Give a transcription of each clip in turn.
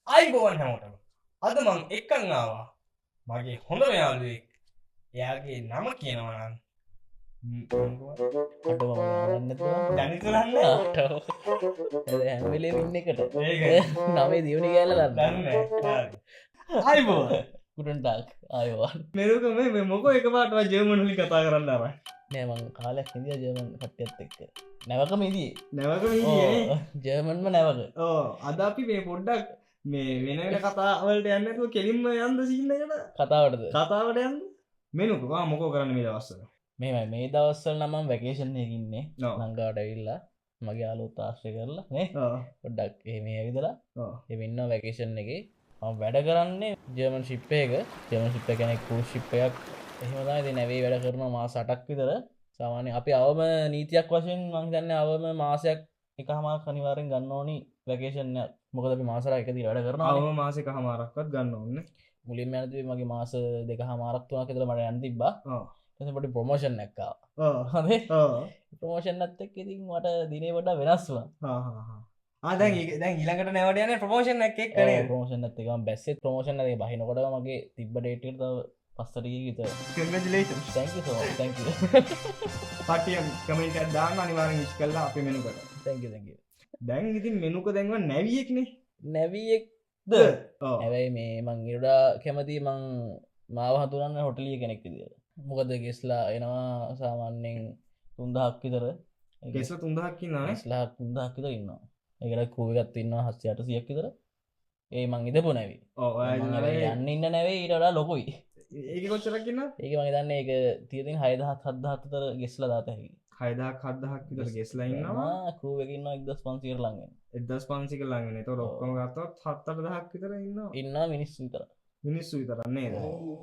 ආයිබෝවන් හැමෝටම. අද මං එක්කන් ආවා මගේ හොඳම යාළුවෙක්. එයාගේ නම කියනවා නම් ජනිතුරන්න හැමලේ ඉන්න එකට ඒක නමේ දියුණි කියල දන්න. ආයිබෝවන්. කුටන්ටක් ආයවාන් මෙරුකම මේ මොකෝ එකපාරටම ජර්මන් වලින් කතා කරන්න ආවා. නෑමං කාලයක් හිදිය ජර්මන් කට්ටියත් එක්ක නැවකම ඉදී නැවක ඉන්නේ. ජර්මන්ම නැවක ඕ අද අපි මේ පොඩ්ඩක් මේ වෙන වෙන කතා වලට යන්නේ නැතුව කෙලින්ම යන්න සීන් එකට කතාවටද කතාවට යන්න. මෙනුකෝ මොකෝ කරන්න මේ දවස්වල. මේ දවස්සල් නමම් වැකේෂන් එකඉන්නේ ඔව්. ලංකාවට ඇවිල්ලා මගේ අලුත් ආශ්‍රය කරලා නේ ඔව්. පොඩ්ඩක් මේ ඇවිදලා ඔව්. එවෙන්න වැකේෂන් එක මම වැඩ කරන්නේ ජර්මන් ශිප්පයක ජර්මන් ශිප්ප කෙනෙක් කූ ශිප්පයක් එහෙමදා ඉති නැවේ වැඩ කරන මා සටක් විතර සාමාන්‍ය අපි අවම නීතියක් වශයෙන් මංහිතන්න අවම මාසයක් එක හමා කනිවාරෙන් ගන්න ඕනි වැකේෂන් මොකද අපි මාසර එකදී වැඩ කරන අවම මාසෙක හමාරක්වත් ගන්න ඕන්න. මුලින් ඇති මගේ මාස දෙක හමාරක්තුවා කෙතර මට ඇන්තිබා පට ප්‍රමෝෂන් නැක්කා හේ ප්‍රමෝෂන් නත්තක් ඉතින් මට දිනේ වඩා වෙනස්වා දැන් ඊළඟට නැවට යන ප්‍රමෝෂන් එකක් කරේ. ප්‍රමෝෂන් ඇත්තක බැස්සෙත් ප්‍රමෝෂන් ඇේ බහිනකොට මගේ තිබ්බ ඩේට පස්සටී ගත Congratulations. තැක පටිය කමෙන්ට් එකක් දාන්න අනිවාර්යෙන් විශ් කරලා අපි මෙනු කරා. තැක දැන් ඉතින් මෙනුක දැන්ව නැවියෙක්නේ. නැවියෙක්ද ඔව්. ඇැවයි මේ මං ඉරඩා කැමති මං මාව හතුරන්න හොටලිය කෙනෙක් දිය මොකද ගෙස්ලා එනවා සාමාන්‍යෙන් තුන්දහක් විතර ගෙස්ල 3,000ක් ඉන්නවා. ස්ලා තුන්දහක් විතර ඉන්නවා ඒකට කූවගත් ඉන්නවා 700ක් විතර ඒ මං ඉදපු නැවි ඔව්. යන්න ඉන්න නැවේ ඊටඩා ලොකුයි ඒක කොච්චරක් ඉන්නවා? ඒක මගේ දන්න ඒක තියතින් 6,700 ගෙස්ල දාතැහි 6,000ක් 7,000ක් විතර ගෙස්ලා ඉන්නවා. කරුවකින්න 1,500 ලඟෙන් 1,500 ළඟනේ. ඒතකොට ඔක්කොම ගත්තොත් 7-8,000ක් විතර ඉන්නවා. ඉන්න මිනිස් විතර මිනිස්සු විතරක් නේද?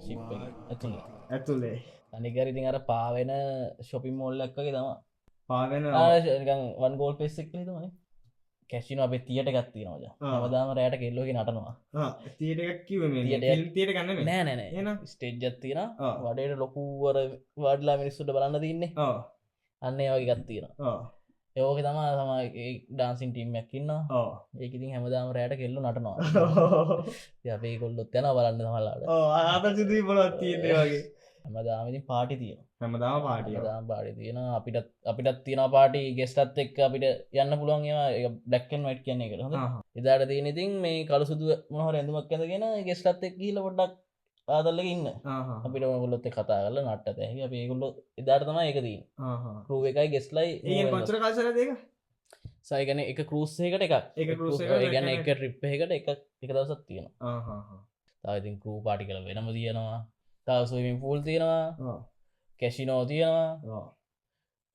ශිප් ඇතුළේ ඇතුලේ අනිකරිතින් අර පාවෙන ශොපි මෝල්ලක්කගේ තම පාවෙන වන් ගෝල් පෙස්සෙක් තමයි කැසින අප තියට ගත්ති නෝජ මදාම රෑට කෙල්ලෝක නටනවා තියට එකක් කිව්වේ මේ තියට තියට ගන්න මේ. නෑනෑ එහෙනම්? ස්ටේජ්ජත්තින ආ. වඩට ලොකුවර වඩලා මිනිස්සුට බලන්න තින්නේ ඔව්. අන්න ඒවගේ ගත්තින ඔව්. යෝක තමා තමයි ඩාන්සින් ටීම්මැක්කින්න ඔව්. ඒකඉතින් හැමදාම රෑට කෙල්ලු නටනවා අපේ කොල්ලොත් යන බලන්න තමලාට ඔව්. ආත සිදුවි බලවත් තියෙන්නේ වගේ. හැමදාමතින් පාටි තියෙන හැමදාම පාටිය. දාම් පාඩි තියෙන අපිටත් තියෙන පාටි ගෙස්ටත් එක් අපිට යන්න පුළුවන් ඒවා ඩක්කන් වයිට් කියන්නේ එකට හොඳ ආහ්. එදාට තියෙන ඉතින් මේ කලසුදු මොහර ඇඳුමක් ඇඳගෙන ගෙස්ටත් එක් කියල පොඩ්ඩක් ආදල්ලක ඉන්න ආහ්. අපිට ගොල්ලොත් කතා කරල නට්ට ඇහ අප ඒගොල්ල එදාට තම එකදී ආහ්. කරුව එකයි ගෙස්ලයි ඒක කොච්චර කාලසරද ඒක? සයිගන එක කරුස්සයකට එකක් ඒක cruise එකකට ගැන එක- එක රිප් එකට එක දවසත් තියෙන ආහ්. ආහ්. තාවතින් කරූ පාටි කළ වෙනම තියෙනවා තවසවිමින් පූල් තියෙනවා ඔව්. කැසිනෝ තියෙනවා ඔව්.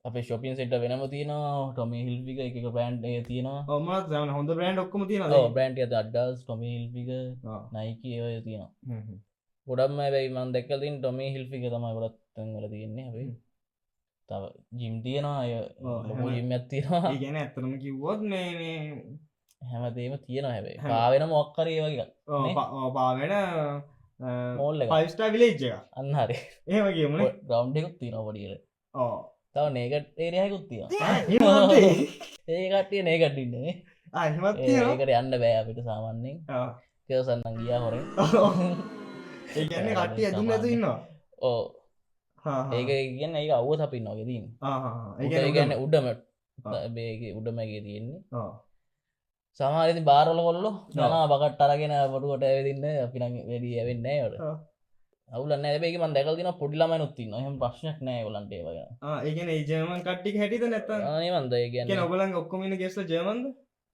අප ශොපින් සෙට වෙනම තියනවා ටොමි හිල්පික එක බ්‍රන්් තියෙනවා ඔව් මත් දැන් හොඳ බ්‍රෑන්ඩ් ඔක්කොම තියෙනවා. බ්‍රන්් ඇත අඩ්ඩස් ටොමි හිල්පික ඔව්. නයික ඔය තියෙනවා හ්ම් හ්ම්. ගොඩක්ම ඇැයි මන් දැක්කලින් ටොමි හිල්පික තමයි ගොඩත් වල තියෙන්නේ අපේ තව ජිම් තියෙනවා අය ලොකු ජිම් ඇත්තිෙනවා ඒ කියන්නේ ඇත්තටම කිව්වොත් මේ හැමදේම තියෙන හැබයි පාවෙන මොක්කරේ වගේ ඔව් පාවෙන මෝල්ල 5 star village එක. අන්නහරි එහෙම කියමුනේ. ග්‍රවන්් එකකුත් තියෙන පොඩියට ඔව්. තව නේකට ඒරයකුත් තියෙන එහෙමත් ඒ කට්ටිය නේකටඉන්නේ එහෙමත් තියෙනවා. ඒකට යන්න බෑ අපිට සාමන්‍යෙන් ඔව්. කියවසන්නන් ගියා හොරෙන් ඒ කියන්නේ කට්ටිය ඇතුන් නැතු ඉන්නවා. ඕ හා හා. ඒක කියන්න ඒ අවුව අපි නොගෙදීන් ආ හා හා. ඒ ඒ කියන්නේ ගැන්න උඩම ආ. බේගේ උඩමගේ තියෙන්නේ ඔව්. සමාරති බාරල කොල්ලො යනා බකට අරගෙන පොටුවට ඇවිදින්න අපි වැඩි ඇවෙන්නේ ට ඔව්. අවුල නෑබේ මන් දැකල්තින පොඩිලම නුත්තින්න හම ප්‍රශ්නයක් නෑ ලන්ටේ වග ආ ඒ කියන්නේ ඒ ජර්මන් කට්ටිය හැටිද නැත්තම්? ආනමන්ද ඒ කියන්නේ ගැන ඔයගොල්ලන්ගේ ඔක්කොම ඉන්න ගෙස්ලා ජර්මන්ද?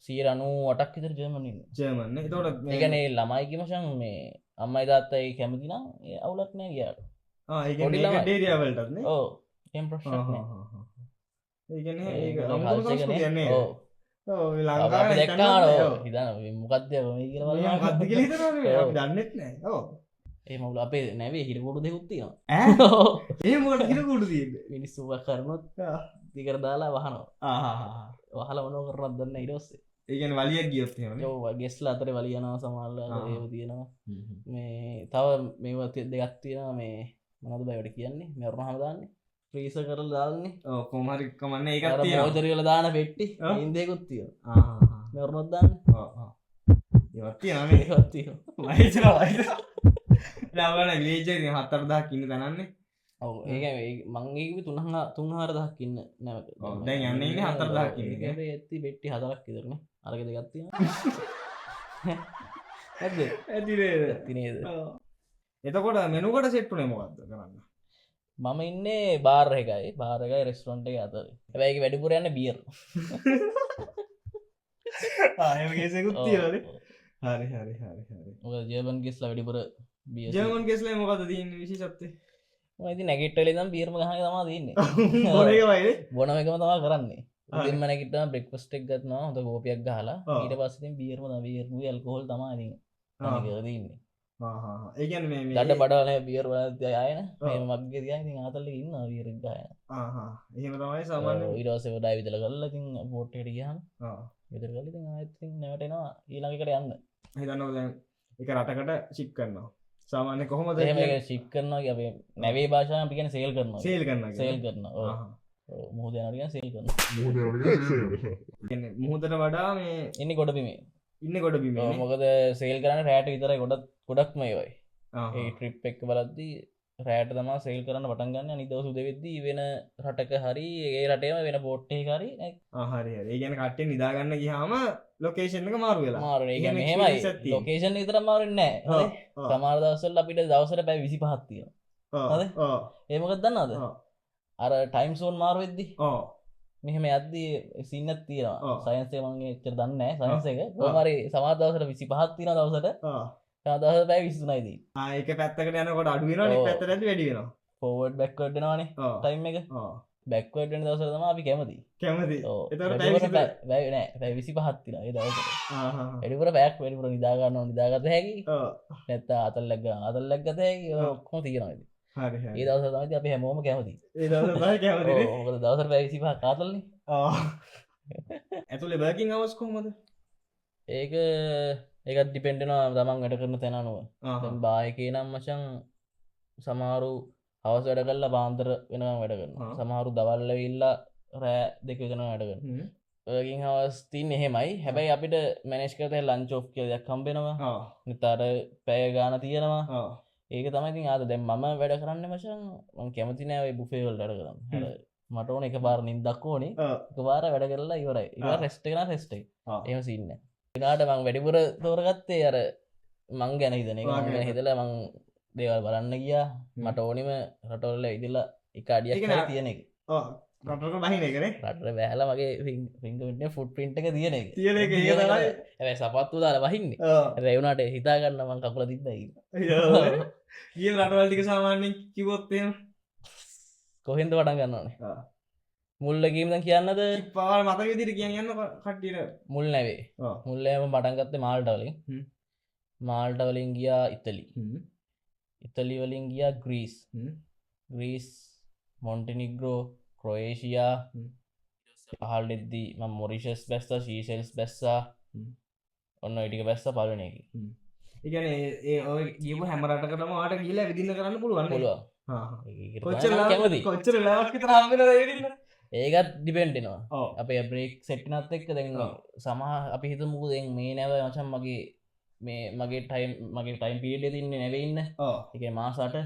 198ක් විතර ජර්මනින් ජර්මන් නේ. එතකොට මේ ඒගැනේ ළමයිකි මශන් මේ අම්මයි තාත්තයි කැමතින අවුලක් නෑ ගියාට ආ ඒ පොඩි කියන්නේ ළමයි. ඒක ඩේරියා වලටත් නේ. ඕ එම් ආ ප්‍රශ්නයක් හා නෑ හා හා. ඒ කියන්නේ ඒක ඒ අමුතු සංස්කෘතියක් නේ. ඕ ඔව් අපි ලංකාවේ දැක්කාන ඔව්. හිතන මොකක්ද මේ කියලා මේ බලන්න. මොකද්ද කියලා හිතනවනේ ඔව්. අපි දන්නෙත් නෑ. ඔව්. ඒ මවුල අපේ නැවේ හිරකොඩු දෙකුත් තියෙනවා ඈ එහෙම මොකට හිර කුඩු තියෙන්නේ? මිනිස්සු කරනොත් ආ. දිකර දාලා වහනවා ආ හා හා. වහල මනෝ කරත් දන්න ඉරස්සේ ඒ කියන්නේ වලියක් ගියොත් එහෙමනේ. යෝ ගෙස්ල අතර වලියනවා සමල්ල ආ. ඒව තියෙනවා මේ තව මේ දෙගත් තියෙනවා මේ මොනද බයිවට කියන්නේ මෙරණ හමදාන්නේ ප්‍රීස කරල දාන්නේ ඔව් කොහොම හරි කමන්නේ ඒකත් තියෙනවා. මෝදරල දාන පෙට්ටි ආ. ඉන්දෙකුත් තියෙන ආ හා හා. මෙරණොත් දාන්න ඔව් ඔව්. ඒවත් තියෙනවානේ. ඒවත් තියෙනවා. වයසට වයස. දැන් බලන්න විලේජ් එකේ 4000ක් ඉන්න තැනන්නේ. ඔව් ඒක මං ඒකේ 3-4000ක් ඉන්න නැවත. ඔව් දැන් යන්නේ ඉන්නේ 4000ක් ඉන්නේ. ඒක ඇත්ති පෙට්ටි 4ක් විතරනේ. අරක දෙකක් තියෙනවා. ඇද්ද? ඇති නේද? ඇත්ති නේද? ඔව්. එතකොට මෙනු කොට සෙට් උනේ මොකද්ද කරන්න? මම ඉන්නේ බාර් එකයි රෙස්ටොරන්ට් එකේ අතර. හැබැයි ඒක වැඩිපුර යන්නේ බියර්. එහෙම කේසෙකුත් තියෙනවානේ. හරි හරි හරි හරි. මොකද ජර්මන් ගෙස්ලා වැඩිපුර බියර්. ජර්මන් කේස්ලා මොකද්ද තියෙන්නේ විශේෂත්වය? මම ඉතින් නැගිට්ටලා ඉඳන් බියර්ම ගහන එක තමයි තියෙන්නේ. මොන එකමයිනේ? බොනම එකම තමයි කරන්නේ. උදේම නැගිට්ටම බ්‍රෙක්ෆාස්ට් එක ගන්නවා හොඳ කෝපියක් ගහලා ඊට පස්සේ ඉතින් බියර්ම තමයි බියර්ුයි ඇල්කොහොල් තමයි ඉතින් අනික තියෙන්නේ. ඒ කියන්නේ මේ දඩ බඩවල බියර් වල ආයන මේ මග්ගේ තියාගෙන ඉතින් ආතල් එකේ ඉන්නවා බියර් එක ගහන. එහෙම තමයි සාමාන්‍යයෙන්. ඊට පස්සේ වඩා විදලා කරලා ඉතින් බෝට් එකට ගියාම විතර කරලා ඉතින් ආයෙත් ඉතින් නැවට එනවා ඊළඟ එකට යන්න. හිතන්නකෝ දැන් එක රටකට ෂිප් කරනවා. සාමාන්‍ය කොහොමද එහෙම ඒක ෂිප් කරනවා කිය අපි නැවේ භාෂාවෙන් අපි කියන්නේ සේල් කරනවා. සේල් කරනවා. සේල් කරනවා. ඔව්. මුහුද යනවා කියන්නේ සේල් කරනවා. කියන්නේ මුහුදට වඩා මේ ඉන්නේ ගොඩබිමේ. ඉන්නේ ගොඩබිමේ. ඔව් මොකද සේල් කරන්නේ රැයට විතරයි ගොඩක්ම ඒවයි. ඒ ට්‍රිප් එක බලද්දී රැයට තමයි සේල් කරන්න පටන් ගන්න. අනිත් දවස් උදේ වෙද්දී වෙන රටක හරි ඒ රටේම වෙන බෝට් එකක හරි හරි හරි. ඒ කියන්නේ කට්ටිය නිදා ගන්න ගියාම ලොකේෂන් එක මාරු වෙලා. මාරු වෙනවා. ඒ කියන්නේ මෙහෙමයි. ලොකේෂන් විතරක් මාරු වෙන්නේ නැහැ. හරි. සමහර දවස්වල අපිට දවසට පැය 25ක් තියෙනවා. හරි. ඒ මොකද දන්නවද? අර ටයිම් සෝන් මාරු වෙද්දී. මෙහෙම යද්දී සින්නක් තියෙනවා. සයන්ස් එක මම එච්චර දන්නේ නැහැ. සයන්ස් එක. කොහොම හරි සමහර දවසට 25ක් තියෙනවා දවසට. දවසට පැය 23යි තියෙන්නේ. ඒක පැත්තකට යනකොට අඩු වෙනවා අනිත් පැත්තට යද්දී වැඩි වෙනවා. ෆෝවර්ඩ් බෑක්වර්ඩ් වෙනවනේ ටයිම් එක. බෑක්වර්ඩ් වෙන දවසට තමයි අපි කැමති. එතකොට පැය 25 පැය නෑ පැය 25ක් තියෙනවා ඒ දවසට. වැඩිපුර පැයක් වැඩිපුර නිදා ගන්නවා නිදාගත හැකි. නැත්නම් අතල්ලක් ගත හැකි ඔක්කොම තියෙනවා ඉතින්. හරි හරි. ඒ දවස් තමයි අපි හැමෝම කැමති. ඒ දවස් තමයි කැමති නේ. මොකද දවසට පැය 25ක් ආතල්නේ. ඇතුලේ වර්කින් අවර්ස් කොහමද? ඒකත් ඩිපෙන්ඩ් වෙනවා තමන් වැඩ කරන තැන අනුව. දැන් බායකේ නම් මචං සමහරු හවස වැඩ කරලා පාන්දර වෙනකම් වැඩ කරනවා. සමහරු දවල් වෙවිලා රෑ 2 වෙනකම් වැඩ කරනවා. වර්කින් අවර්ස් තින්නේ එහෙමයි. හැබැයි අපිට මැනේජ් කරලා ලන්ච් ඔෆ් කියලා දෙයක් හම්බ වෙනවා. නිතර පැය ගාන තියෙනවා. ඒක තමයි ඉතින් ආද දැන් මම වැඩ කරන්නේ මචං මම කැමති නෑ ඔය බුෆේ වල වැඩ කරන්න. මට ඕනේ එකපාර නිින්දක් ඕනේ. එකපාර වැඩ කරලා ඉවරයි. ඊට රෙස්ට් එක නා රෙස්ට් එක. එහෙම සීන් නෑ. ඒනාට මං වැඩිපුර තෝරගත්තේ අර මං ගැන හිතන එක. මං ගැන හිතලා මං දේවල් බලන්න ගියා. මට ඕනිම රටවල ඉදලා එක අඩියක් හරි තියෙන එක. ඔව්. රටවල බහින එකනේ. රටට බැලලා මගේ ෆින්ගර්ප්‍රින්ට් එක ෆුට් ප්‍රින්ට් එක තියෙන එක. තියෙන එක ඒක තමයි. හැබැයි සපත්තු දාලා වහින්නේ. හැබැයි ඒ උනාට හිතා ගන්න මං කකුල තිබ්බයි. ගිය රටවල් ටික සාමාන්‍යයෙන් කිව්වොත් එහෙම කොහෙන්ද පටන් ගන්න ඕනේ? මුල්ල ගේම දැන් කියන්නද? පාවල් මතක විදිහට කියන්න කට්ටියට. මුල් නැවේ. මුල් නැවම පටන් ගත්තේ මාල්ටා වලින්. මාල්ටා වලින් ගියා ඉතලි. ඉතලි වලින් ගියා ග්‍රීස්. ග්‍රීස් මොන්ටිනිග්‍රෝ ක්‍රොයේෂියා පහළෙද්දී මම මොරිෂස් බැස්සා සීෂෙල්ස් බැස්සා ඔන්න ඔය ටික බැස්සා පළවෙනි එකේ. ඒ කියන්නේ ඒ ඔය ගියපු හැම රටකටම ඔයාලට ගිහිල්ලා විදින්න කරන්න පුළුවන් නේ. පුළුවන්. කොච්චර ලාවක් විතර හම්බ වෙනවද ඒ විදින්න? ඒකත් ඩිපෙන්ඩ් වෙනවා. අපේ බ්‍රේක් සෙට් එකනත් එක්ක දැන් සමහර අපි හිතමුකෝ දැන් මේ නැව මචං මගේ ටයිම් පීරියඩ් එකේ ඉන්නේ නැවේ ඉන්න. ඒ කියන්නේ මාස 8.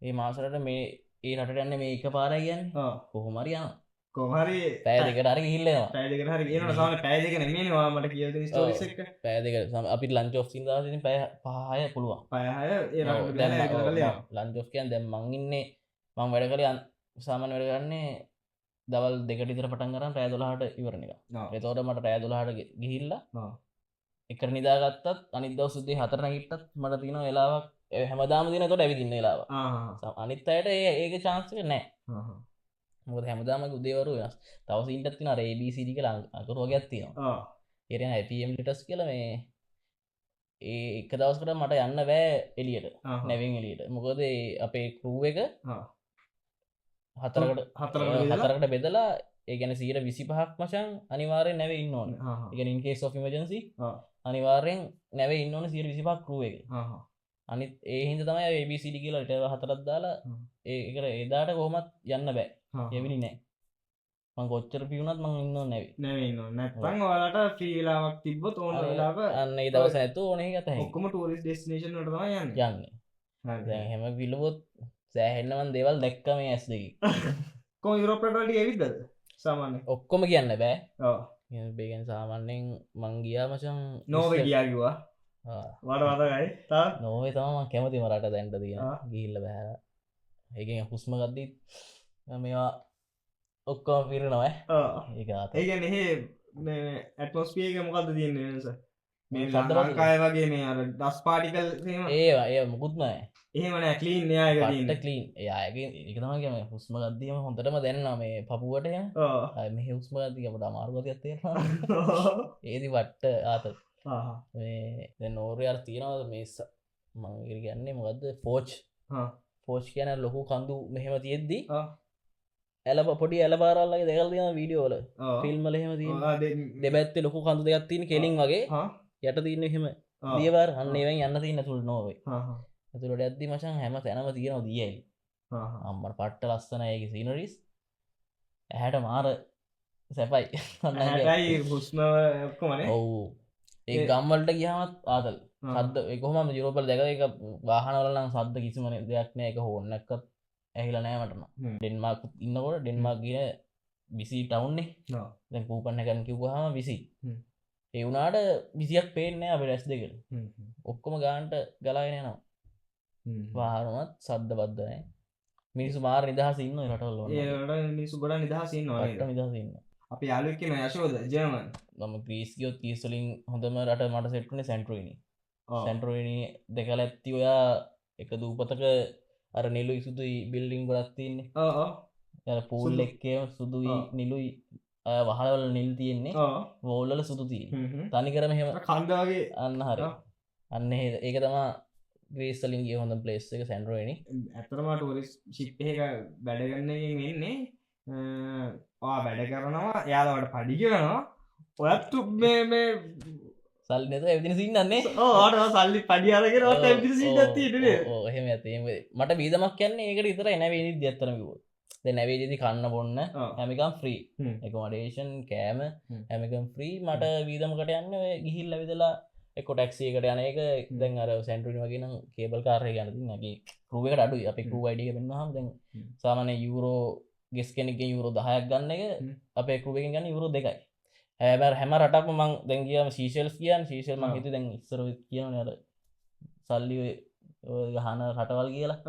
ඒ මාස 8ට මේ ඒ රටට යන්නේ මේ එකපාරයි කියන්නේ. කොහොම හරි යනවා. කොහොම හරි පැය දෙකට හරි ගිහිල්ලා එනවා. පැය දෙකට හරි කියනවනේ සාමාන්‍ය පැය දෙක නෙමෙයිනේ ඔයා මට කියලා දෙන ස්ටෝරිස් එක. පැය දෙක අපි ලන්ච් ඔෆ් සින් දාලා ඉතින් පැය 5-6 පුළුවන්. පැය 6 ඒ රටට ගිහලා ඒක කරලා යනවා. ලන්ච් ඔෆ් කියන්නේ දැන් මං ඉන්නේ මං වැඩ කරේ සාමාන්‍ය වැඩ කරන්නේ දවල් 2ට විතර පටන් ගන්න රෑ 12ට ඉවරන එක. ඒතකොට මට රෑ 12ට ගිහිල්ලා එකට නිදාගත්තත් අනිත් දවස් උදේ 4 නැගිට්ටත් මට තියෙන වෙලාවක් හැමදාම දින ඒතකොට ඇවිදින්න වෙලාව. අනිත් අයට ඒකේ chance එක නැහැ. මොකද හැමදාම උදේවරු වෙනස්. තව සීන්ටක් තියෙනවා ABCD කියලා අකුරු වර්ගයක් තියෙනවා. ඒ කියන්නේ IPM letters කියලා මේ ඒ එක දවසකට මට යන්න බෑ එළියට. නැවෙන් එළියට. මොකද අපේ crew එක හතරකට බෙදලා ඒ කියන්නේ 125ක් මචං අනිවාර්යෙන් නැවේ ඉන්න ඕනේ. ඒ කියන්නේ in case of emergency අනිවාර්යෙන් නැවේ ඉන්න ඕනේ 125ක් crew එකේ. අනිත් ඒ හින්දා තමයි ABCD කියලා ලෙටර් හතරක් දාලා ඒකට එදාට කොහොමත් යන්න බෑ. එවිලි නෑ. මං කොච්චර පියුණත් මං ඉන්න නැවි නැවෙන්න නැත්තං ඔයාලට ්‍රීලාවක් තිබ්බොත් ඕන වෙලාව අන්න ඒ දවස ඇතු ඕනේ ගත ඔක්කොම ටූරිස් ඩෙස්ටිනේෂන් වලට තමයි යන්නේ. යන්නේ හැම විලුවොත් සෑහෙන්නවන් දේවල් දැක්ක මේ ඇස් දෙකි කොහොම යුරෝප් රටවලට ඇවිත්ද සාමාන්‍යයෙන්? ඔක්කොම කියන්න බෑ ඔව්. බේගෙන් සාමාන්‍යෙන් මං ගියා මචන් නෝර්වේ ගියා කිව්වා. මට මතකයි. තා නොවේ තම කැමති මරට දැන්ට තිය ගිහිල්ල බැහ ඒකෙන් හුස්ම ගද්දීත් මේවා ඔක්කෝ පිරනවා ඒ ඒගැන එහෙ ඇටමොස්පියක මොකක්ද තියන්නේ වෙනස? මේ ශබ්ද ලංකාය වගේ මේ අර ඩස් පාටිකල් ඒවා ඒ මුකුත්නෑ එහෙම නෑ ක්ලීන් න්යායක පට කලීන් ඒයාගේ එකතමගේම හුස්ම ගදදීම හොඳටම දැන්නා මේ පපුුවට මේ හුස්ම ගදදිකට අමාරුගතයක්ත්තේ ඒදි වට්ට ආත නෝරයාර් තියෙනවද මේස මංගර ගන්නේ මොකක්ද ෆෝච් කියන ලොකු කන්දු මෙහෙම තියෙද්දී ඇල පොඩි ඇල බාරල්ලගේ දෙකල් තියන වීඩියෝල ෆිල්ම්මල හෙම දෙබැත්තේ ලොකු කඳු දෙයක් තින කෙලින් වගේ යට තියන්න එහෙම දියවර් අන්නේවෙන් යන්න තියන්න තුළ නොවේ ඇතුළට ඇද්දි මචන් හැම තැනම තියෙනව දියයි අම්මට පට්ට ලස්සනයගේ සිනරිස් ඇහැට මාර සැපයි හුස්ම ඔක්කොමන ඔවු ඒ ගම්වලට ගියාමත් ආතල් සද්ද කොහම යුරෝපල් දැක එක වාහනවලනම් සද්ද කිසිමන දෙයක් නෑ එක හෝන්නක්කත් ඇහිල නෑමටම ඩෙන්මාක් ඉන්නකොට ඩෙන්මාක් කියන විසි ටවුන්නේ දැ කූපන්න එකන් කිව්හම විසි ඒවුනාට විසියක් පේනෑ අප රැස් දෙකර ඔක්කොම ගාන්ට ගලාගෙනනවා වාහනුවත් සද්ද බද්ධනෑ මිනිසු මාර නිදහස ඉන්න රටවල්ල මිනිසු ගොඩ නිදහසින්න නිදහසන්න අපි යාලුක්කන යශෝද ජයමන් මම ක්‍රීස්ගියොත් තිස්වලින් හොඳම රට මට සෙට්න සැන්ටරනි සැන්ටරනි දෙකල ඇත්ති ඔයා එක දූපතක අර නිලු ඉසුදුයි බිල්ඩිං ගොඩත්තින්නේ පූල් එක්කේ සුදුයි නිලුයි වහලවල නිල් තියෙන්නේ වෝල්ලල සුදුතිී තනිකරම හෙම කන්දගේ අන්න හරි අන්න ඒක තමා ග්‍රේස්තලින්ගේ හොඳ පලේස් එක සැන්ඩරෝනි ඇතරම ටරිස් ශිප් එක වැඩගන්න වෙන්නේ වැඩ කරනවා යාලවට පඩි කරනවා ඔයත්තු මේ සල් නත ඇවිදින සින්නන්නේ ඕට සල්ලි පඩි අරගෙන එහෙම ඇතේ මට බීදමක් කියන්නේ ඒකට ඉතර එනවේදි දත්තරමිකෝ නැවේදි කන්න බොන්න හැමිකම් ්‍රී එකමඩේෂන් කෑම හැමිකම් ්‍රී මට වීදමකට යන්න ගිහිල් ලවිදලා එක්කො ටක්සියකට යන එක දැන් අර සැන්ටරි වගෙන කේබල් කාරය ගනති නගේ කරුවකට අඩු අපි කරු වයිඩිය පෙන්න්නම් දැන් සාමන යුරෝ ගෙස් කෙනෙක යුරෝ 10ක් ගන්න එක අපේ කරුවකින් ගන්න යුරෝ දෙකයි හැබැ හැම රටක්ම මං දැන්ගේම ශීෂල්ස් කියන් ශීෂල් මහිත දැන් ඉස්සර කියන අර සල්ලි ගහන රටවල් කියලා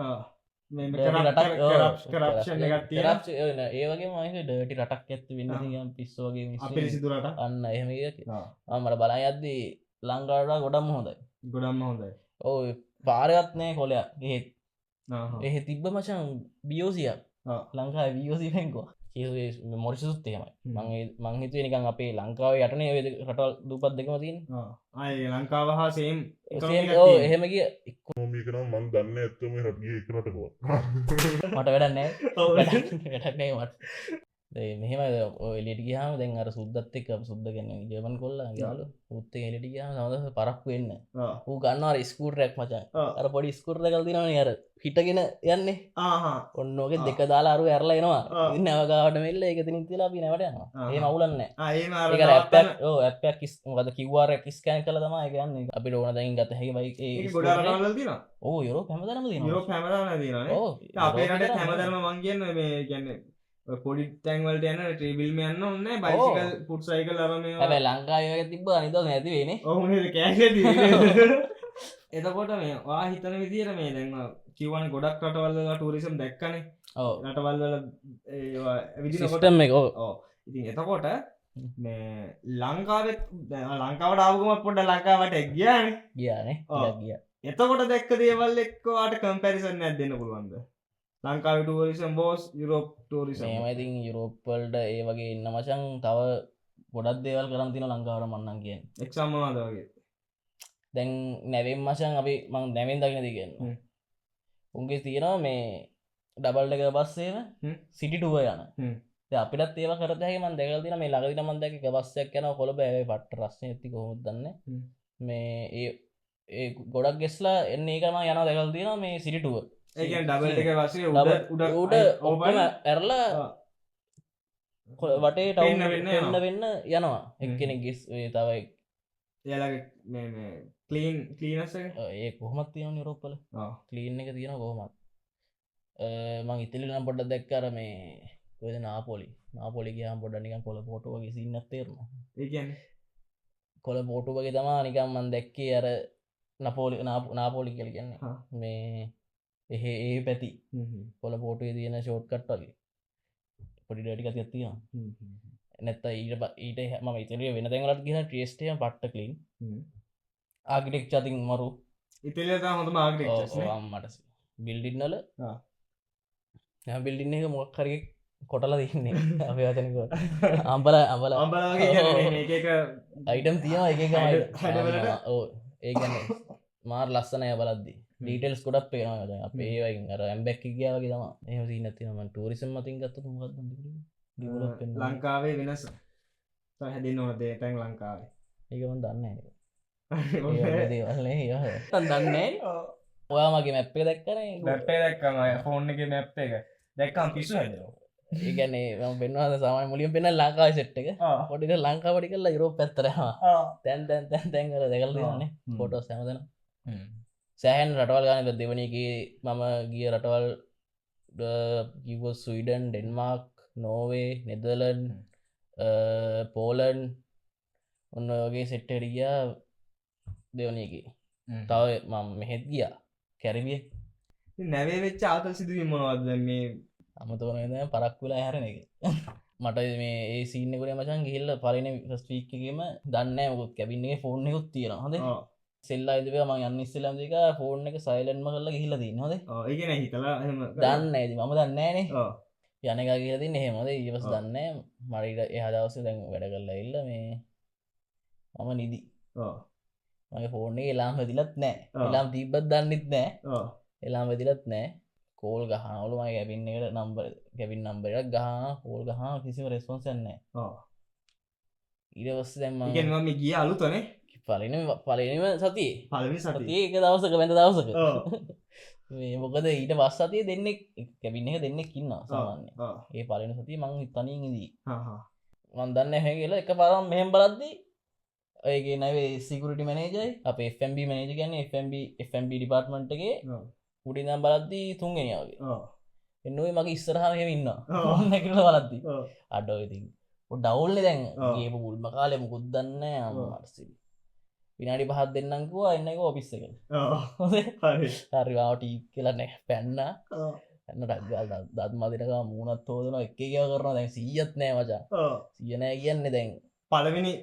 ඒ වගේ මහ ඩටි රටක් ඇත්ත වෙන්න පිස්සෝගේ පිරිසිදුරට අන්න එහෙම මට බලා යද්දී ලංකාඩ ගොඩම් හොඳයි ගොඩම්ම හොඳයි ඕ පාරගත්නය කොලයක් එහෙත් එහෙ තිබ්බ මචන් බියෝසිය ලංකා වියෝසි පැංකෝ මොරිසුත්තේමයි මංහිතුව නිකන් අපේ ලංකාව යටනේ රටල් දුපත් දෙකම තින් අය ලංකාව හා සේම් එහෙම කිය මීකනම් මං දන්න ඇත්තම රටගේ එකරටකෝ මට වැඩන්නෑ වැඩක්නේ මට මෙහෙම එලිට ගහම දැන් අර සුද්දත් එක් සුද්ද ගැන ජමන් කොල්ල යාලු උත්ත එලිට ගහම සඳ පරක්ු වෙන්න ඌ ගන්නවර ස්කූට රැක් මචන් අර පොඩි ස්කුර් කල්තිනන අර හිටගෙන යන්නේ ඔන්නෝගේ දෙක දාලා අරු ඇරලා එනවා නැවගාවට මෙල්ල එක තිනින් තිලා අපි නැවට යනවා ඒ මවුලන්න ඇපක් මොකද කිව්වාර කිස්කෑන් කල තම ගන්න අපි ඕන දැන් ගත හැකි බයි ඕ යුරෝ හැමදනම යුරෝ හැමදන අපේට හැමදරම මංගන්න මේ ගැන්නේ පොඩි තැන්වලට යන ට්‍රීබිල්ම යන්න ඔන්න බයිසිකල් පුට් සයිකල් අරම හැබැයි ලංකාව තිබ්බ අනිත නැති වෙන ඔහු එතකොට මේ වා හිතන විදිර මේ දැන්ම කිවන ගොඩක් රටවල්ල ටූරිසම් දැක්කනේ රටවල්වල විදිටම එක ඉතින් එතකොට මේ ලංකාවත් ලංකාවට ආවගම පොඩ ලංකාවට එක්ගයාන ගියාන ගිය එතකොට දැක්ක දේවල් එක්වාට කම්පැරිසන් ඇත් දෙන්න පුළුවන්ද ලංකාව ටූරිසම් බෝස් යුරෝප් ටූරිසම් මේමයිතින් යුරෝප්වල්ට ඒ වගේ ඉන්න මචන් තව ගොඩක් දේවල් කරම් තින ලංකාවට මන්නන් කියෙන් එක්සම්මවාද වගේ දැන් නැවෙන් මචන් අපි මං නැවෙන් දකින දිගන්න උන්ගේ තියෙනවා මේ ඩබල්ට එක බස්සේම සිටිටුව යන අපිට ඒව කරතහ මන් දෙකල් තින මේ ලගදින මන්දක බස්සයක් යන කොළ බෑ පට්ට රස්න ඇති කොහොත් දන්න මේ ඒ ගොඩක් ගෙස්ලා එන්නේ එකම යන දෙකල් තියෙන මේ සිටිටුව ඒ ඩබල් එක වසේ උඩ ඔබන ඇරලා වටේ ටවුන් වෙන්න වෙන්න යනවා එක්කෙනෙක් තවයි එයාලගේ මේ ක්ලීනස් එක ඒ කොහොමත් තියෙන යුරෝප්පල ක්ලීන් එක තියෙන කොහොමත් මං ඉතිලි නම් පොඩ්ඩ දැක්කර මේ කොද නාපොලි ගහම් පොඩ නිකන් කොල පොටුවගේ සින්නත් තේරන ඒ කියන්නේ කොල පෝටු වගේ තමා නිකම් මන් දැක්කේ අර නපෝලි නාපෝලි කියල කියන්නේ මේ ඒ පැති කොල පෝටුවේ තියෙන ෂෝට් කට් වගේ පොඩි ඩටික තියත්තිය නැත්ත ඊට ම ඉතරිය වෙන තැඟලත් කියන ට්‍රේස්ටය පට්ට කලින් ආගිටෙක් චතින් මරු ඉතල හොඳ මාගට මට බිල්ඩින්නල බිල්ඩින්න එක මොක්කරගේ කොටල තින්නේ අප අතනක අම්බල අයිටම් තියවා එක ඕ ඒගන්න මාර් ලස්සනය බලද්දි ඩීටෙල්ස් කොඩක් පේනවා අපේ අර ඇම්බැක් ගයාවගේ තම එහම සිනතිනම ටූරිසම් මතින් ගත්ත ලංකාවේ වෙනස් හැදින් නොනදේ තැන් ලංකාවේ ඒකම දන්න දන්නේ ඔයා මගේ මැප්පේ දැක්කන මැප්පේ දැක්කම ෆෝන් එක මැප් එක දැක්කම් පිස්සු හැදවා ඒගැන්නේ පෙන්වාද සාමයි මුලින් පෙන ලංකාව සෙට් එක පොටික ලංකාවටි කල්ලා යුරෝප පැත්තරවා තැන් තැන්කර දෙකල් දන්නේ පොටෝ සැමදන සෑහන් රටවල් ගානක දෙවනගේ මම ගිය රටවල් කිව ස්වීඩන් ඩෙන්මාර්ක් නෝවේ නෙදලන් පෝලන් ඔන්න වගේ සෙට්ටරිගියා දෙවනගේ තව මම මෙහෙත් ගියා කැරිවිය නැවේ වෙච්ච ආතල් සිදුවීම මොනවද මේ අමතවන පරක් වෙලා හැරන එක මට මේ ඒ සිීනකුර මචන් ගිල්ල පලන ස්ටීක්කගේම දන්න මුත් කැබින්නේ ෆෝර්න එකකුත් තියෙන හොද සෙල්ලා ඉදව ම යන්න ඉස්සලම්දික ෆෝර්න එක සයිලන්ම කරලා හිල්ල දී නොද ඒගෙන හිතලා දන්න ඇති මම දන්නේනේ යනක කියලති නෙහෙමද ඉවස් දන්න මරිට එහදවස දැන් වැඩ කරලා එල්ල මේ මම නිදි මගේ ෆෝර්නේ එලාම් වෙදිලත් නෑ එලාම් තිීබත් දන්නෙත් නෑ එලාම් වෙදිලත් නෑ කෝල් ගහනවලු මයි ගැබින්නට නම්බර ගැබින් නම්බරයක් ගහ කෝල් ගහ කිසිම රෙස්පොන්සන්නේ ඉරවස්ස දැම්ම ම ගිය අලුතනේ පලනම සතිය පලනි සතිය ඒක දවසක වැඳ දවසක මොකද ඊට වස් සතිය දෙන්නෙක් කැබින්න එක දෙන්නෙක් ඉන්න සාමාන්‍ය ඒ පලන සතිය මං තනින්දී වන්දන්න හැ කියලා එක පරම් මෙහෙම් බලද්දී ඒගේ නවේ සිකුරටි මනේජයි අප FMB මනේජ ගැන FMB ඩිපාර්ට්මන්ට්ගේ උඩිනම් බලද්දී තුන්ගෙනයාගේ එන්නුවේ මගේ ඉස්සරහම හෙමින්න නැකට බලද්දී අඩෝ ඉතින් ඩවුල්ල දැන් ඒ පුල්ම කාලෙ මුකුද්දන්න අමර්සි විනාඩි පහත් දෙන්නංකුවා එන්න එක ඔපිස්ස එක හරිවාට කියලන පැන්න ඇන්න ටක්ගල් දත්මදිනක මූුණත් හෝදන එක කිය කරන දැන් සීයත් නෑ වචා සියනෑ කියන්නේ දැන් පළවෙනි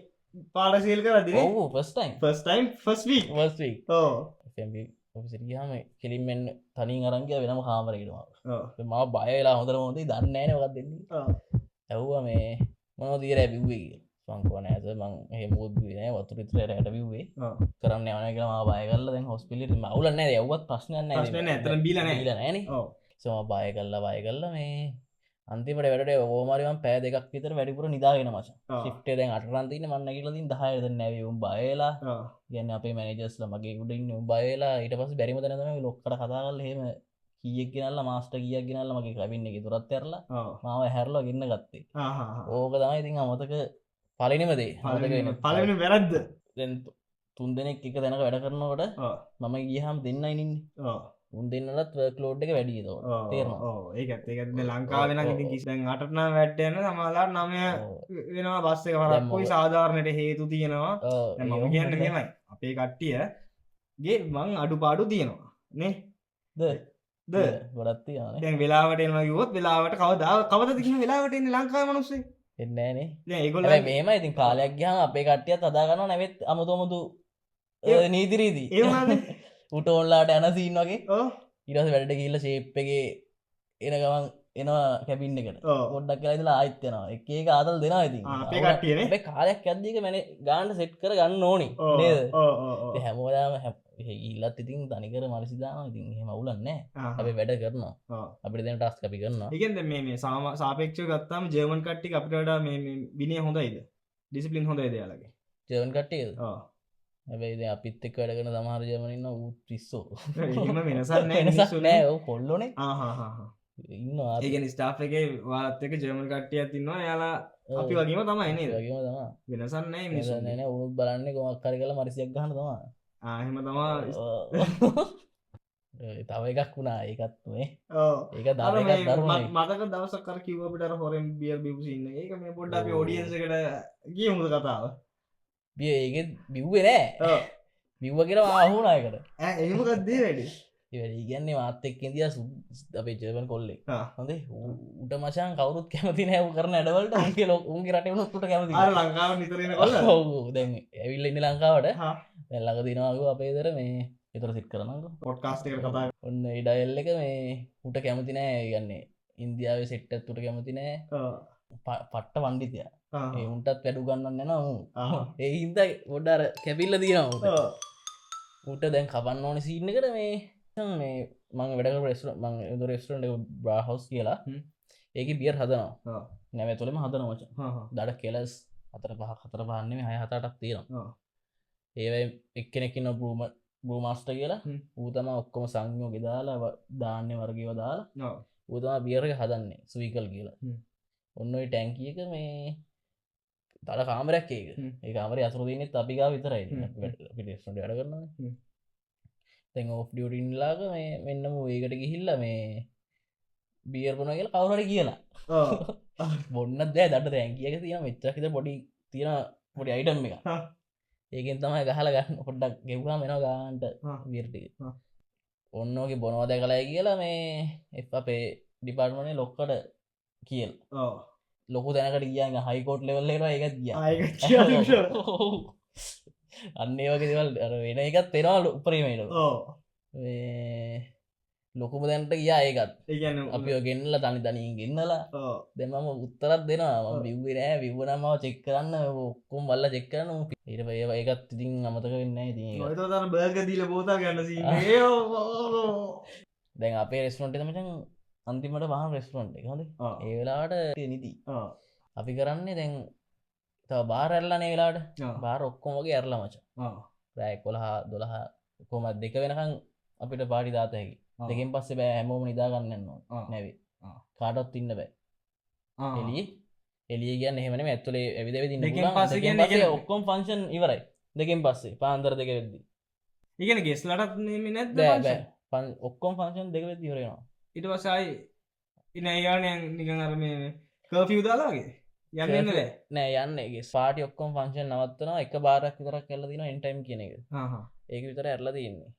පාඩසීල් කරදි ෆස්ටයිම් ඔපිසිරියහම කෙලින්මෙන් තනින් අරංගය වෙනම කාමරයටවා ම බයලා හොඳර හොදේ දන්නෑන වත් දෙන්න ඇව්ව මේ මොනෝ දීර ඇබිවේ සංකවන ඇත මං හෙමුදන වතුරිතර රැට විවේ කරන්න යන කියලා ම බය කල්ල දැන් හොස්පිලිට මවුලන්න යවත් ප්‍රශ්නයන්න ඇතර බිලන න සම බය කල්ල බය කල්ල මේ අන්තිමට වැඩ ඕමරිම පෑ දෙකක් විතර වැඩිපුර නිදාගෙන මච ිප්ටේ දැන් අටරන්තින මන්න කියලතින් දහයද නැවම් බයලා ගැන්න අපේ මැනජස්ල මගේ උඩින් බයලා ඊට පස බැරිම තනම ලොක්කට කතාගල් හෙම කියක් ගෙනල්ල මාස්ට කියක් ගෙනල්ල මගේ කවින්න එක තුරත් ඇරලා මාව හැරල ගන්න ගත්තේ ඕක තමයි ඉතින් අමතක පලනිමදේ පලන වැරද්ද තුන් දෙනෙක් එක දැනක වැඩ කරනකොට මම ගියහම් දෙන්න ඉනින් උන් දෙන්නලත් ලෝඩ් එක වැඩිය ඒත් ඒකත් ලංකාවෙන ඉතින් කිසිදැන් අටනා වැඩ්ඩයන්න සමාලාට නමය වෙනවා බස්ස එක හරක්කොයි සාධාරණයට හේතු තියෙනවා මම කියන්න මෙමයි අපේ කට්ටිය ගේ මං අඩු පාඩු තියෙනවා නේ ද ගොඩත්ති දැන් වෙලාවට එනමගේොත් වෙලාවට කවදාව කවද තින වෙලාවට එන්න ලංකාව මනුස්සේ එන්නේනේ ඒගොල මේම ඉතින් කාලයක් ගහම අපේ කට්ටියත් අදාගන්න නැවෙත් අමුතුමුතු නීතිරීදී ඒ උට ඔන්ලාට ඇන සීන් වගේ ඉරස වැඩට කියල්ල ශේප්පගේ එන ගමන් එනවා කැපින්න එකට පොඩ්ඩක් කියලායිලා ආයිත්‍යනවා එක ආදල් දෙෙන ඉති කට්ටියන කාලයක් ඇදදික මැන ගාන්ට සෙට් කර ගන්න ඕනි නේද හැමෝදාම ඉල්ලත් ඉතින් තනිකර මලසිදාන ඉතින් හෙම උලන්න අප වැඩ කරනවා අපිට දැන ටස් කපි කරන්න එකද මේ සාපේක්ෂ ගත්තාම ජර්මන් කට්ටි අපිට විනය හොඳයිද ඩිසිපලින් හොඳයි දයාලගේ ජවන් කට්ටියද හැබැයි අපිත් එක් වැඩගෙන සමහර ජමනන්න ඌ පිස්සෝ වෙනසන්න නෑ කොල්ලොනේ ඉන්නවා ඒකන ස්ටාෆ් එක වාලත් එක ජර්මන් කට්ටිය තින්නවා යාලා අපි වගේම තමයි නේද වගේම තමා වෙනසන්නේ මිනිසු න උනුත් බලන්නේ කොමක් කරි කල මරිසියක් ගහන තමා ආහෙම තමා තව එකක් වුණා ඒකත් මේ ඕ ඒක ධර්මයක් ධර්මයි මතක දවසක්කර කිව්වපිට හොරෙන් බියර් බිපුසින්න ඒක මේ පොඩ්ඩ අපි ඔඩියන්සකට ගිය මුද කතාව බිය ඒක බිව්වේ නෑ බිව්ව කියලා ආහුණයකට එහෙමකක්දේ වැඩි ඉගන්නේ මාත් එක් ඉදිය අපේ ජර්මන් කොල්ලෙක් හොඳේ උට මචන් කවරුත් කැමති නෑව කරන ඇඩවලට උන්ගේ ලො උන්ගේ රට වුණට කැමති ලංකාව නිතරන කොල්ල දැන් ඇවිල්ල ඉන්න ලංකාවට ළඟ දිනාග අපේදර මේ එතර සිත් කරන පොඩ්කාස්ට කතා ඔන්න ඉඩයිල්ල එක මේ උට කැමති නෑ ගන්නේ ඉන්දියාව සෙට්ට තුට කැමති නෑ පට්ට වන්ඩිතිය ඒ උන්ටත් වැඩු ගන්නන්න නවා ඒ හින්ද ගොඩ්ඩර කැපිල්ල තියෙනවා උට දැන් කපන්න ඕන සිීන්න කර මේ මං වැඩ රෙස්ට මං ද රෙස්ටරන්ට බ්‍රහවස් කියලා ඒක බියර් හදනවා නැව තුළම හදන මච දඩ කෙලස් අතර පහ කතර පහන්නේ හය හතටක් තියෙනවා ඒවයි එක්කෙනෙකින්න බ්‍රූමස්ට කියලා ඌතම ඔක්කොම සංයෝ ගෙදාලා දාන්න වර්ගව දාලා ඌතම බියරක හදන්නේ සුවිකල් කියලා ඔන්නයි ටැන්කියක මේ තල කාමරයක් ඒක ඒ කාමර අසුරදීනෙත් අපිකා විතරයි පිටස්ට අඩ කරන්න තැන් ඔෆ් ඩියටින්ලාක මේ මෙන්නම ඒකට ගිහිල්ල මේ බියර් පොන කියලා කවුරට කියලා බොන්න දෑ දට තැන්කියක තියෙන මෙච්චකිත පොඩි තියෙන පොඩි අයිටම් එක ඒකෙන් තමයි ගහල ගන්න පොඩ්ඩක් ගෙව්වා මෙෙන ගාන්ට විර්ටි ඔන්නෝගේ බොනවාද කලායි කියලා මේ එ අපේ ඩිපාර්ටමනේ ලොක්කට කියල් ලොකු තැනකට කියන්න හයිකෝට් ලෙවල්ලේවා එකත් ගිය අන්නේ වගේ දෙවල් වෙන එකත් තෙරවාල් උපරීමට ලොකුම දැන්ට ගියා ඒකත් ඒගැන අපි ගෙන්ල තනි තනින් ගෙන්නලා දෙමම උත්තරත් දෙනවා විව්වේ නෑ විවනමාව චෙක් කරන්න ඔක්කුම් වල්ල චෙක්කරන ඊට ඒ ඒකත් ඉතින් අමතක වෙන්න ති බර්ග දීල බෝතා ගන්නසි දැන් අපේ රෙස්ටරන්ට තමචන් අන්තිමට පහන් රෙස්ටරන්ට් එක හොඳ ඒ වෙලාට නිති අපි කරන්නේ දැන් බාරඇල්ලන වෙලාට බාර ඔක්කොමගේ ඇරලා මච රෑ කොළහා දොළහා කොමත් දෙක වෙනකං අපිට පාඩි දාතයකි දෙකින් පස්සේ බෑ හැමෝම නිදාගන්නන්න නැවේ කාටත් ඉන්න බෑ එලිය කියන්න එහෙමන ඇත්තුලේ ඇවිද ඔක්කොම් ෆංක්ෂන් ඉවරයි දෙකින් පස්සේ පාන්දර දෙක වෙද්දි ඉගෙන ගෙස්ලටත් නැත් පන් ඔක්කොම් ෆංක්ෂන් දෙක වෙද ඉවරෙනවා ඉට පසයි ඉන්න ඒයානයන් නිකන් අරම කර්ෆියදාලාගේ යන්න නෑ යන්නගේ ස්පාටි ඔක්කොම් ෆංක්ෂන් නවත්තනවා එක බාරක් විතරක් කල්ල දින එන්ටයිම් කියන එක ඒක විතර ඇරල තියන්නේ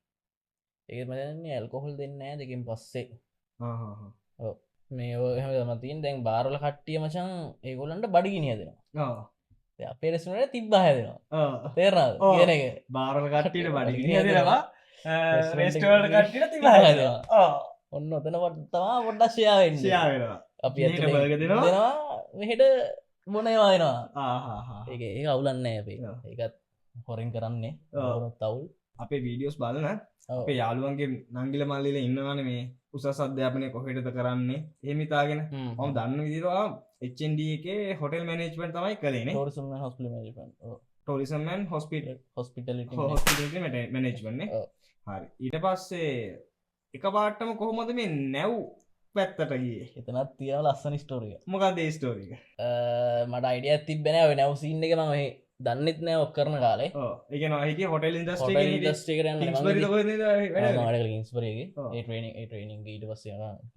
ඒක මදන්නේ ඇල්කොහොල් දෙන්න ෑ දෙකින් පස්සේ මේ හමතින් දැන් බාරල කට්ටිය මචන් ඒගොලන්ට බඩිගිනිය දෙනවා අපේ රෙස්ටරන්ට් තිබ්බා හැදෙනවා තේරෙනවද කියන එක බාරල කට්ටියට බඩිගිනිය දෙනවා රෙස්ටරන්ට් කට්ටියට තිබ්බා හැදෙනවා ඔන්න ඔතන තමා පොඩ්ඩක් ෂෙයා වෙනවා අපි බර්ගර් දෙනවා මෙහෙට මොනවායනවා ඒ අවුලන්න අපේ ඒකත් හොරින් කරන්නේ තවුල් අපේ වීඩියෝස් බලන අපේ යාළුවන්ගේ නංගිල මල්ලිල ඉන්නවන මේ උසස් අධ්‍යාපනය කොහෙටද කරන්නේ ඒමිතාගෙන ඔම දන්න විදිරවා HND එක හොටල් මනේජ්මන්ට් තමයි කලේන ටෝරිසම්මන් හොස්පිටල් මනේජ්මන්නේ හරි ඊට පස්සේ එක පාටම කොහොමද මේ නැව් පැත්තටගේ එතනත් තිය ලස්සන ස්ටෝරිය මොකක්ද ස්ටෝරික මට අයිඩිය තිබෙන නැවසින්න එක මම දන්නෙත් නෑ ඔක් කරන කාලේ ඒක නොහික හොටල් ඉන්දස්ටේ ඉස්පරගේ ට්‍රේනිින් ඊට පස්ස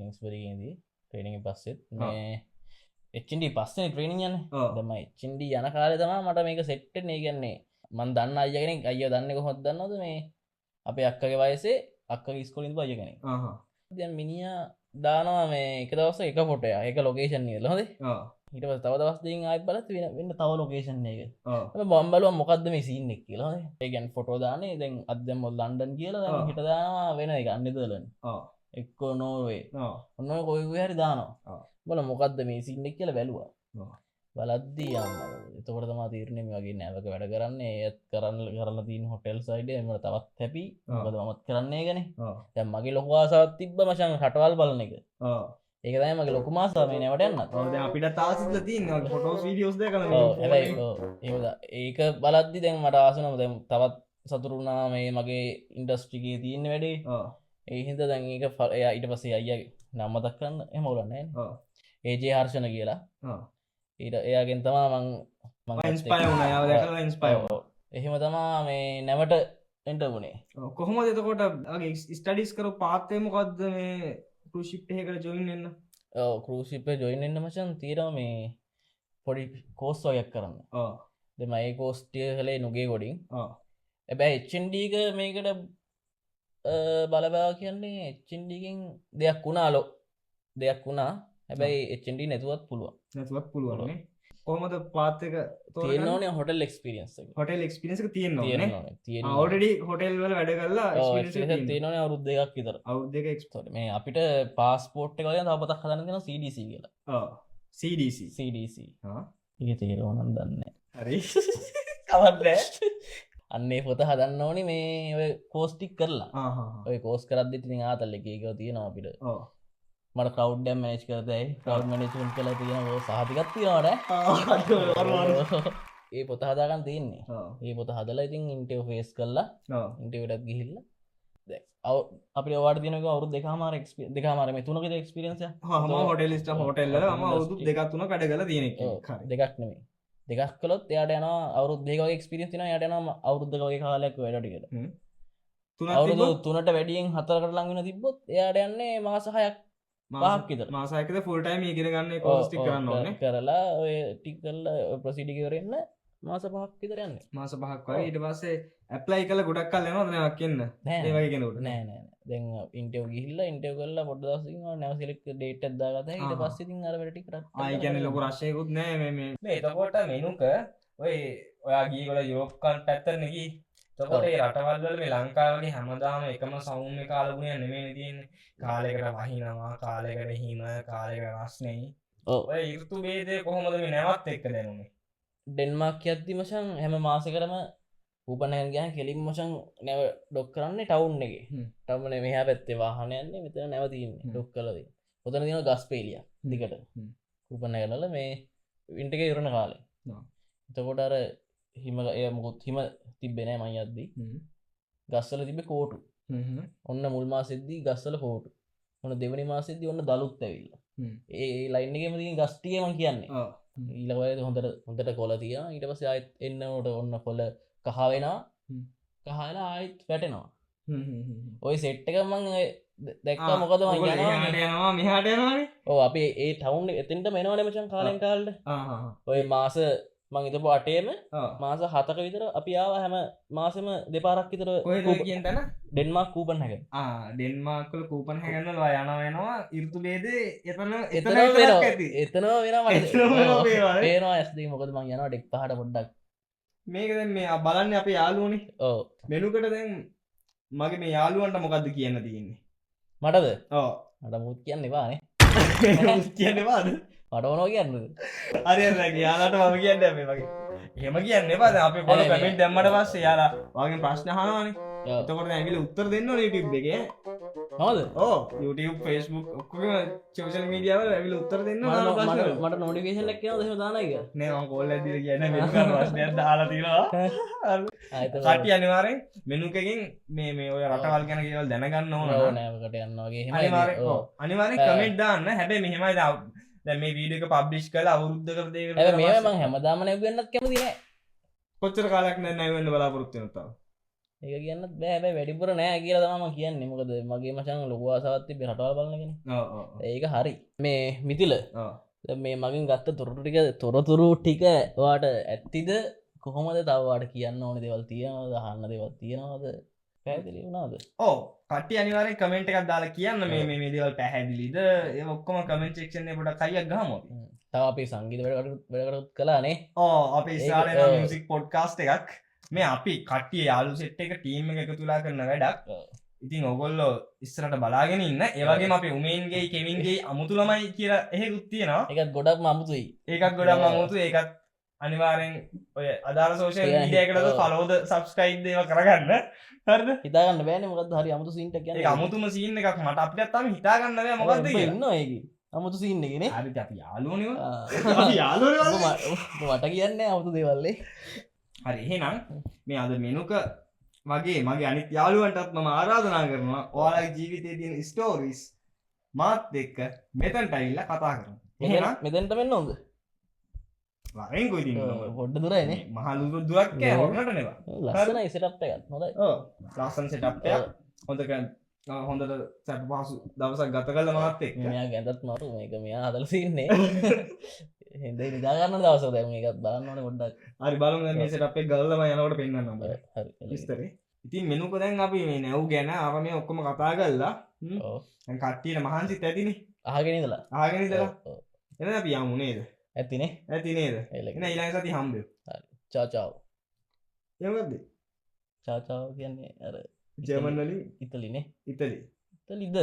ඉස්පරගේදී ට්‍රේනිින් පස්සෙත් මේ එච්චන්ඩ පස්සේ ට්‍රේනිින් යන දම එච්චන්ඩ යන කාලය තමා මට මේක සෙට්ට නේ ගන්නේ මන් දන්න අයගෙනෙක් අය දන්න කොහොත් දන්නද මේ අපේ අක්කගේ වයසේ අක්ක ස්කොලින් බයගෙන දැන් මිනිිය දානවා මේ එක දවස එක පොටය එක ලොකේෂන් ලහොද හිට තව දවස් දෙ ආයි බලත් වෙන්න තව ලොකේෂන් එක බම්බලුව මොකක්ද මේ සින්නෙක් කියලා ඒගැන් ෆොටෝ දානේ දැන් අදම ලන්ඩන් කියලා හිටදානවා වෙන එක අන්නදලන් එක්කෝ නෝවේ ඔන්න කොයි හරි දානවා බල මොකක්ද මේ සින්නෙක් කියල බැලවා බලද්දී යම් එතකොට තමා තීරණය වගේ නැවක වැඩ කරන්නේ ඒත් කරන්න තින් හොටෙල් සයිඩ එමට තවත් හැපි මොකද මත් කරන්නේ ගැන දැම් මගේ ලොකවාසාවත් තිබ්බ මචන් හටවල් බලන එක ඒකදයි මගේ ලොකු මාසාමේ නැවට යන්න අපිට තාසිද තින් ෆොටෝස් වීඩියෝස් දෙ කන ඒක බලද්දි දැන් මට ආසනම දැම් තවත් සතුරුණා මේ මගේ ඉන්ඩස්ට්‍රිකේ තියන්න වැඩේ ඒහින්ද දැන්ඒක ඊට පසේ අයිය නම්මතක් කරන්න එමවලන්න ඔව් ඒජේ හර්ෂණ කියලා ඔව් ඊට එයාගෙන් තමා මං ඉන්ස්පයර් වුණා යාව දැකලා ඉන්ස්පයර් වුණා එහෙම තමා මේ නැවට එන්ට වුණේ කොහොමද එතකොට ස්ටඩිස් කරු පාත්තේ මොකක්ද මේ කෘෂිප් එකකට ජොයින් වෙන්න කෘෂිප්ප ජොයින්න්න මචන් තීරම මේ පොඩි කෝස් වයක් කරන්න දෙම ඒ කෝස්ටිය කළේ නොගේ ගොඩින් ඇබැයි එච්චන්ඩීක මේකට බලබාව කියන්නේ එච්චන්ඩිකින් දෙයක් වුණාලෝ දෙයක් වුණා හැබැයි එච්චන්ඩි නැතුවත් පුළුවන් නැතුවත් පුළුවන් කොහොමද පාත්තක තියෙනවන හොටල් එක්ස්පිරියන්ස් හොටල් එක්ස්පිරියන්ස් එක තියෙනවා තියෙන ඔල්රෙඩි හොටෙල් වල වැඩ කරලා තියෙනවන අවුරුද් දෙකක් විතර අවුරුද් දෙක එක්ස්පෝර්ට් මේ අපිට පාස්පෝට් එක වගේ තාපතක් හදන්න තියෙන CDC කියලා CDC CDC ඒක තේරෙනවනම් දන්නේ හරි අවද්ද අන්නේ පොත හදන්න ඕනි මේ ඔය කෝස්ටික් කරලා ඔය කෝස් කරද්දි ඉතින් ආතල් එකක තියෙනවා අපිට මට කවුඩ්ඩම් මනේජ් කරදයි කව් මනේජමන්ට් කළ තියෙන සහතිකත් තියෙනවාට ඒ පොත හදාගන්න තියන්නේ ඒ පොත හදලා ඉතින් ඉන්ටව ෆේස් කරලා ඉන්ටවටත් ගිහිල්ල අපි වාට තියනක අවුරු දෙකමාර දෙකමාර මේ තුනක එක්ස්පිරියන්ස හම හොටෙලිස්ට හොටෙල්ල ම අවුදු දෙකත්තුන කඩ කල තියෙන දෙකක් නෙමේ දෙකක් කලොත් එයාට යන අවුත් දෙක එක්ස්පිරියන්සින යටන අවුද්ධකගේ කාලයක් වැඩටිකට අවුරුදු තුනට වැඩියෙන් හතරකට ලංගෙන තිබොත් එයාට යන්නේ මාසහයක් මාහක්කිත මාසයකද ෆුල්ටයිම ඉගෙන ගන්න කෝස්ටි කරන්න ඕන කරලා ඔය ටිකල්ල ප්‍රසිඩිකවරන්න මාස පහක් විතරයන්න මාස පහක් වගේ ඊට පස්සේ ඇප්ලයි කළ ගොඩක් කල් යනවා නෑ කියන්න ඒ වගේ කෙනෙකුට නෑ නෑ දැන් ඉන්ටර්ව් ගිහිල්ලා ඉන්ටර්ව් කරලා පොඩ්ඩක් දවසකින් නැව සිලෙක්ට් ඩේට් එකක් දාගත්තා ඊට පස්සේ ඉතින් අර වැඩ ටික කරා ආයි කියන්නේ ලොකු රෂයකුත් නෑ මේ එතකොට මෙනුක ඔය ඔයා ගියේ වල යුරෝප් පැත්තට ගියේ එතකොට ඒ රටවල් වල මේ ලංකාවේ හැමදාම එකම සෞම්‍ය කාලගුණයක් නෙමෙයි තියෙන්නේ කාලයකට වහිනවා කාලයකට හිම කාලයකට රස්නේ ඔය ඍතු ભેදය කොහොමද මේ නැවත් එක්ක දැනුනේ ඩෙන්මාර්ක් යද්දි මචං හැම මාසෙකටම ඌපනහන් ගියාම කෙලින් මචං නැව ඩොක් කරන්නේ ටවුන් එකේ ටවුන් එකේ මෙහා පැත්තේ වාහන යන්නේ මෙතන නැව තියෙන්නේ ඩොක් කරලා තියෙන්නේ ඔතන තියෙනවා ගස් පේලියක් දිගට ඌපනහන් ගලලා මේ වින්ටර් එකේ ඉරණ කාලේ එතකොට අර හිම එය මොකොත් හිම තිබ්බේ නෑ මං යද්දි ගස්වල තිබ්බේ කෝටු ඔන්න මුල් මාසෙද්දී ගස්වල කෝටු ඔන්න දෙවනි මාසෙද්දී ඔන්න දලුත් ඇවිල්ලා ඒ ලයින් එකේම තියෙන ගස් ටිකේ මං කියන්නේ ඊළඟට හොඳට කොළ තියෙනවා ඊට පස්සේ ආයෙත් එන්නකොට ඔන්න කොළ කහ වෙනවා කහලා ආයෙත් වැටෙනවා ඔය සෙට් එක මං දැක්කා මොකද මං යනවා මෙහාට යනවානේ ඔව් අපි ඒ ටවුන් එතෙන්ට එනවනේ මචං කාලෙන් කාලෙට ඔය මාස මං හිතපු අටේම මාස 7ක විතර අපි ආවා හැම මාසෙම දෙපාරක් විතර කොහෙද කියන තැන ඩෙන්මාර්ක් කූපන්හැගන් ඩෙන්මාර්ක් වල කූපන්හැගන් වල යනවා වෙනවා ඍතු ભેදේ එතන වෙනවා ඇස්දී මොකද මං යනවා ඩෙක් පහට පොඩ්ඩක් මේක දැන් මේ බලන්න අපේ යාළුවනේ ඔව් මෙනුකට දැන් මගේ මේ යාළුවන්ට මොකද්ද කියන්න තියෙන්නේ මටද ඔව් මට මුත් කියන්න එපානේ කියන්න එපාද මට ඕනෝ කියන්නද හරි හරි යාළුවාට මම කියන්නේ මේ වගේ එහෙම කියන්න එපා දැන් අපි පොඩි කමෙන්ට් දැම්මට පස්සේ යාළුවා වගේ ප්‍රශ්න අහනවානේ එතකොට දැන් ඇවිල්ලා උත්තර දෙන්න ඕනේ YouTube එකේ හවද ඔව් YouTube Facebook ඔක්කොම සෝෂල් මීඩියා වල ඇවිල්ලා උත්තර දෙන්න මට නොටිෆිකේෂන් එකක් එනවා එහෙම දානයි කියලා නෑ මම කෝල් එකක් දීලා කියන්නේ මෙනු කරන ප්‍රශ්නයක් දාලා තියෙනවා කට්ටිය අනිවාර්යෙන් මෙනු එකකින් මේ ඔය රටවල් ගැන කියලා දැනගන්න ඕන නෑමකට යනවා වගේ එහෙම අනිවාර්යෙන් කමෙන්ට් දාන්න හැබැයි මෙහෙමයි දැන් මේ වීඩියෝ එක පබ්ලිෂ් කරලා අවුරුද්දකට දෙකකට හැබැයි මේව මම හැමදාම නැගුවෙන්නත් කැමති නෑ කොච්චර කාලයක් නැවෙන්න බලාපොරොත්තු වෙනවද තාම ඒක කියන්නත් බෑ හැබැයි වැඩිපුර නෑ කියලා තමයි මම කියන්නේ මොකද මගේ මචං ලොකු ආසාවක් තිබ්බේ රටවල් බලන කෙනෙක් ඒක හරි මේ මිතිල මේ මගින් ගත්ත තොරතුරු ටික ඔයාට ඇත්තිද කොහොමද තව ඔයාට කියන්න ඕනේ දේවල් තියෙනවද අහන්න දේවල් තියෙනවද පැහැදිලි වුණාද ඔව් කට්ටිය අනිවාර්යෙන් කමෙන්ට් එකක් දාලා කියන්න මේ දේවල් පැහැදිලිද ඒ ඔක්කොම කමෙන්ට් සෙක්ෂන් එකේ පොඩක් හයියක් ගහමු අපි තව අපි සංගීත වැඩකටත් කළානේ ඔව් අපි ඉස්සරහට යන මියුසික් පොඩ්කාස්ට් එකක් මේ අපි කට්ටිය යාළු සෙට් එක ටීම් එක එකතු වෙලා කරන වැඩක් ඉතින් ඕගොල්ලෝ ඉස්සරහට බලාගෙන ඉන්න ඒ වගේම අපි උමේන්ගේ කෙවින්ගේ අමුතු ළමයි කියලා එහෙකුත් තියෙනවා ඒකත් ගොඩක්ම අමුතුයි ඒකත් අනිවාර්යෙන් ඔය අදාළ සෝෂල් මීඩියා එකකට ෆලෝද සබ්ස්ක්‍රයිබ් දේව කරගන්න හරිද හිතාගන්න බෑනේ මොකද්ද හරි අමුතු සීන් එකක් කියන්නේ ඒක අමුතුම සීන් එකක් මට අපිටත් තාම හිතාගන්න බෑ මොකද්ද කියලා ඉන්නවා ඒකේ අමුතු සීන් එකේ නේ හරිද අපි යාළුවනේ අපි යාළුවනේ මට කියන්නේ අමුතු දේවල් හරි එහෙනම් මේ අද මෙනුක මගේ අනිත් යාළුවන්ටත් මම ආරාධනා කරනවා ඔයාලගේ ජීවිතයේ තියෙන ස්ටෝරීස් මාත් එක්ක මෙතනට ඇවිල්ලා කතා කරමු. එහෙනම් මෙතෙන්ට මෙන්න හොඳ වරෙන් කොයි දින පොඩ්ඩ දුරයිනේ මහලු දුරක් කෑ හොරනට නෙවා. ලස්සන ඉසටප් එකත් හොඳයි ලස්සන සෙටප් එකක්. හොඳට සැප පහසු දවසක් ගත කළ මාත් එක්ක. මෙයා ගැඳත් මරු මේක මෙයා හදලා තින්නේ හින්ද නිදාගන්න දවස දැන් මේකත් බලන්න ඕනේ පොඩ්ඩක් හරි බලමු දැන් මේ සෙටප් එක ගලලා මම යනකොට පෙන්නන්නම් බල. හරි විස්තරේ. ඉතින් මෙනුක දැන් අපි මේ නැව් ගැන අර මේ ඔක්කොම කතා කරලා ඔව් දැන් කට්ටියට මහන්සිත් ඇතිනේ. අහගෙන ඉඳලා ආගෙන ඉඳලා එහෙනම් අපි යමු නේද? ඇතිනේ ඇති නේද? එහෙනම් ඊළඟ සති හම්බෙමු. හරි චාව් චාව් එහෙමද? චාව් චාව් කියන්නේ අර ජර්මන් වලින් ඉතලිනේ ඉතලි. ඉතලිද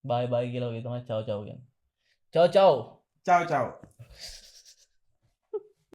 බයි බයි කියලා වගේ තමයි චාව් චාව් කියන්නේ චාව් චාව් චාව් චාව්.